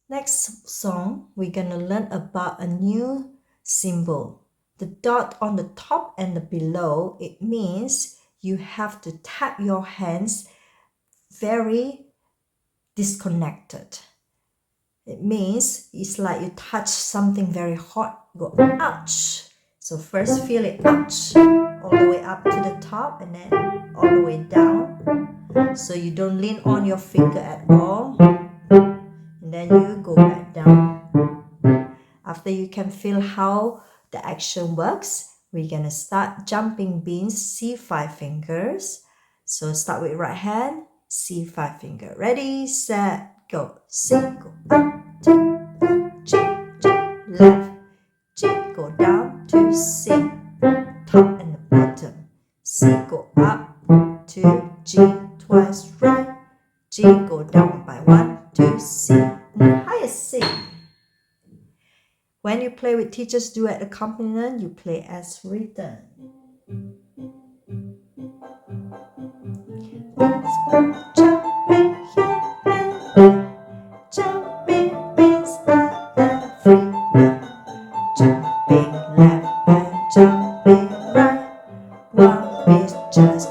Next song, we're gonna learn about a new symbol. The dot on the top and the below, it means you have to tap your hands very disconnected. It means it's like you touch something very hot, go ouch. So first feel it ouch, all the way up to the top and then all the way down. So you don't lean on your finger at all. And then you go back down. After you can feel how the action works, we're gonna start jumping beans, C5 fingers. So start with right hand, C5 finger. Ready, set, go. C, go up, to G, G, left, G, go down to C, top and the bottom. C, go up to G, twice right, G, go down by 1 to C, and the highest C. When you play with teachers duet accompaniment, you play as written. Jumping beans are everywhere. Jumping left and jumping right. One is just